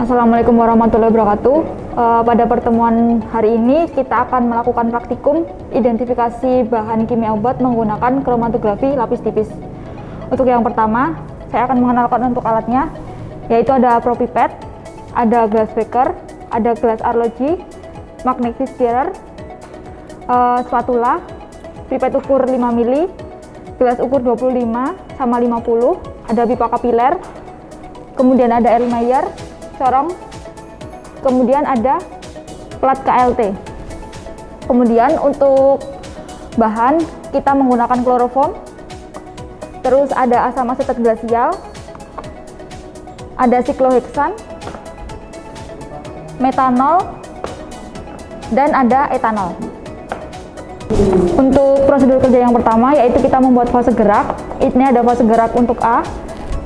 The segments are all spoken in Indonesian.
Assalamualaikum warahmatullahi wabarakatuh. Pada pertemuan hari ini kita akan melakukan praktikum identifikasi bahan kimia obat menggunakan kromatografi lapis tipis. Untuk yang pertama, saya akan mengenalkan untuk alatnya, yaitu ada propipet, ada glass beaker, ada glass arloji, magnetic stirrer, spatula, pipet ukur 5 mili, gelas ukur 25 sama 50, ada pipa kapiler, kemudian ada Erlenmeyer, corong, kemudian ada plat KLT. Kemudian untuk bahan kita menggunakan kloroform, terus ada asam asetat glasial, ada sikloheksan, metanol, dan ada etanol. Untuk prosedur kerja yang pertama yaitu kita membuat fase gerak. Ini ada fase gerak untuk A,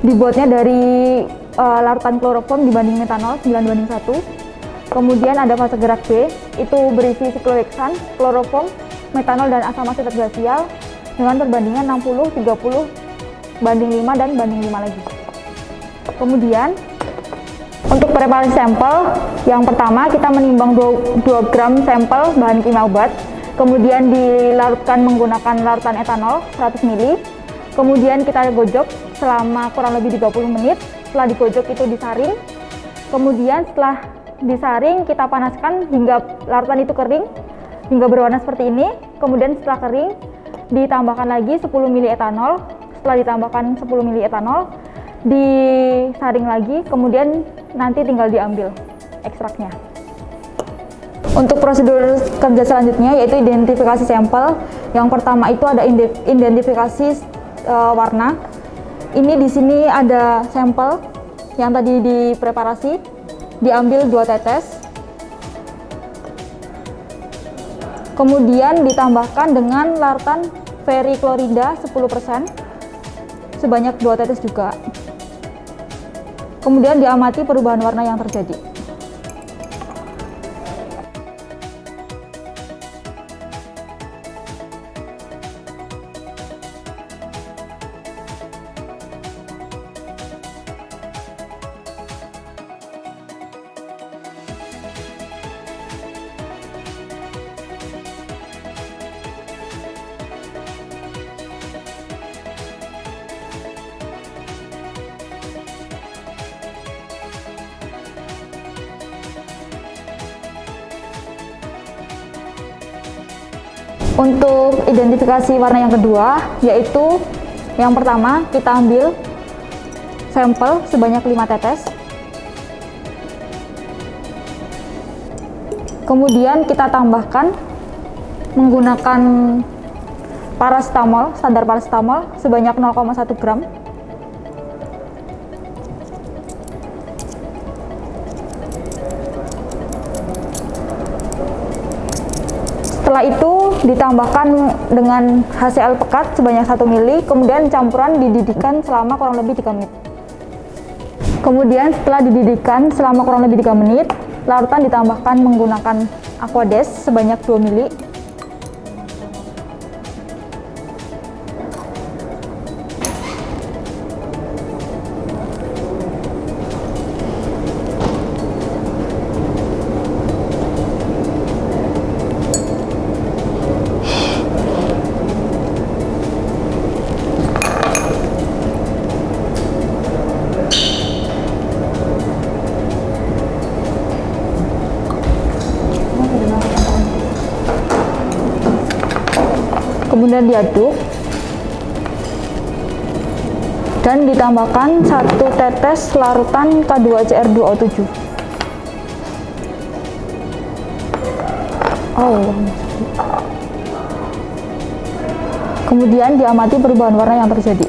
dibuatnya dari larutan kloroform dibanding metanol 9:1. Kemudian ada fase gerak B, itu berisi sikloheksan, kloroform, metanol, dan asam asetat glasial dengan perbandingan 60, 30, banding 5 dan banding 5 lagi. Kemudian untuk preparasi sampel, yang pertama kita menimbang 2 gram sampel bahan kimia obat, kemudian dilarutkan menggunakan larutan etanol 100 ml, kemudian kita gojok selama kurang lebih 30 menit. Setelah digojok itu disaring, kemudian setelah disaring kita panaskan hingga larutan itu kering, hingga berwarna seperti ini. Kemudian setelah kering ditambahkan lagi 10 ml etanol. Setelah ditambahkan 10 ml etanol, disaring lagi, kemudian nanti tinggal diambil ekstraknya. Untuk prosedur kerja selanjutnya yaitu identifikasi sampel. Yang pertama itu ada identifikasi warna. Ini di sini ada sampel yang tadi dipreparasi, diambil 2 tetes, kemudian ditambahkan dengan larutan veriklorida 10% sebanyak 2 tetes juga. Kemudian diamati perubahan warna yang terjadi. Untuk identifikasi warna yang kedua, yaitu yang pertama kita ambil sampel sebanyak 5 tetes, kemudian kita tambahkan menggunakan paracetamol, standar paracetamol sebanyak 0,1 gram. Setelah itu ditambahkan dengan HCl pekat sebanyak 1 ml, kemudian campuran dididihkan selama kurang lebih 3 menit. Kemudian setelah dididihkan selama kurang lebih 3 menit, larutan ditambahkan menggunakan aquades sebanyak 2 ml. Kemudian diaduk dan ditambahkan 1 tetes larutan K2CR2O7. Kemudian diamati perubahan warna yang terjadi.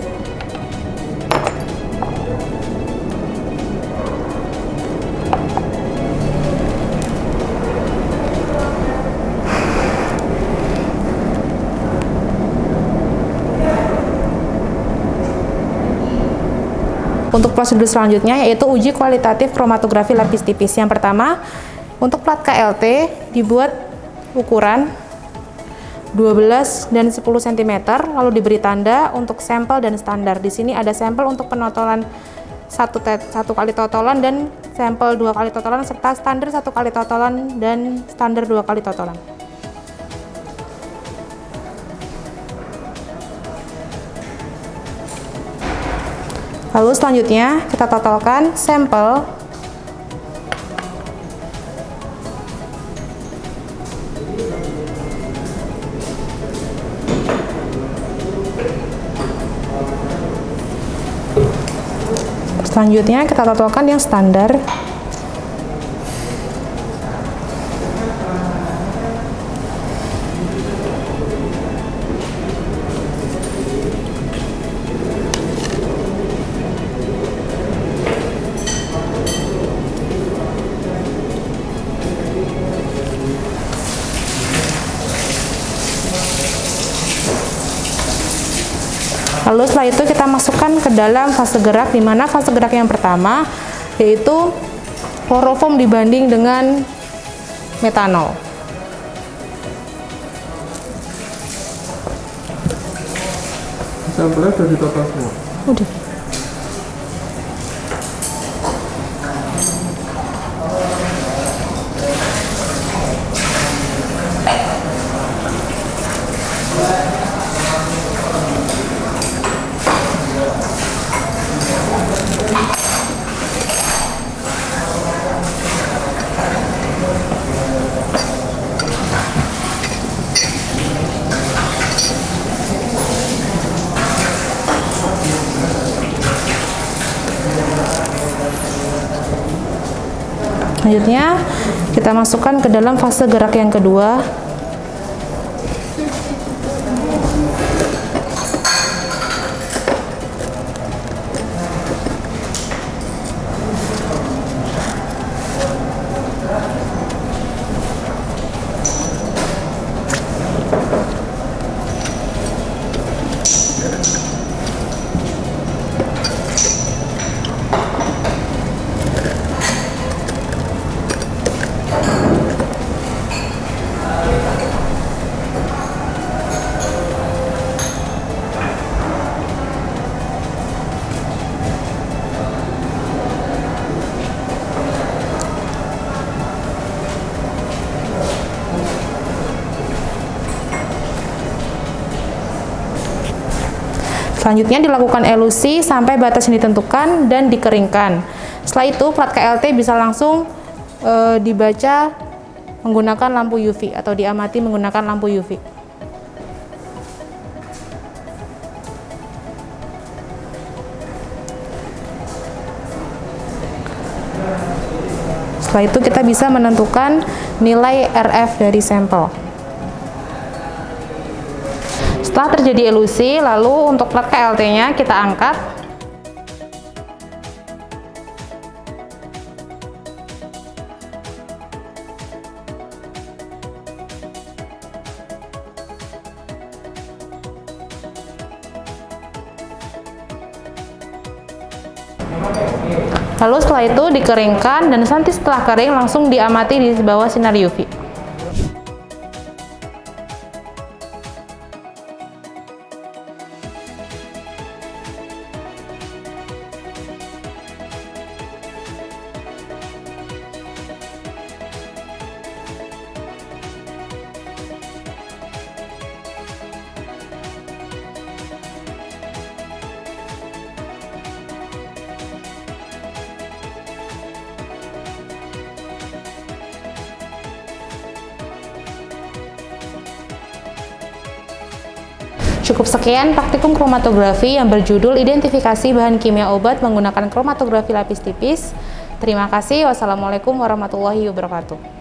Untuk prosedur selanjutnya yaitu uji kualitatif kromatografi lapis tipis. Yang pertama, untuk plat KLT dibuat ukuran 12 dan 10 cm, lalu diberi tanda untuk sampel dan standar. Di sini ada sampel untuk penotolan satu kali totolan dan sampel 2 kali totolan, serta standar 1 kali totolan dan standar 2 kali totolan. Lalu selanjutnya kita totolkan sampel selanjutnya kita totolkan yang standar. Lalu setelah itu kita masukkan ke dalam fase gerak, di mana fase gerak yang pertama yaitu kloroform dibanding dengan metanol. Sampelnya sudah ditotal semua? Udah. Selanjutnya kita masukkan ke dalam fase gerak yang kedua. Selanjutnya dilakukan elusi sampai batas yang ditentukan dan dikeringkan. Setelah itu plat KLT bisa langsung dibaca menggunakan lampu UV atau diamati menggunakan lampu UV. Setelah itu kita bisa menentukan nilai RF dari sampel. Setelah terjadi elusi, lalu untuk plat KLT-nya kita angkat. Lalu setelah itu dikeringkan dan nanti setelah kering langsung diamati di bawah sinar UV. Cukup sekian praktikum kromatografi yang berjudul identifikasi bahan kimia obat menggunakan kromatografi lapis tipis. Terima kasih. Wassalamualaikum warahmatullahi wabarakatuh.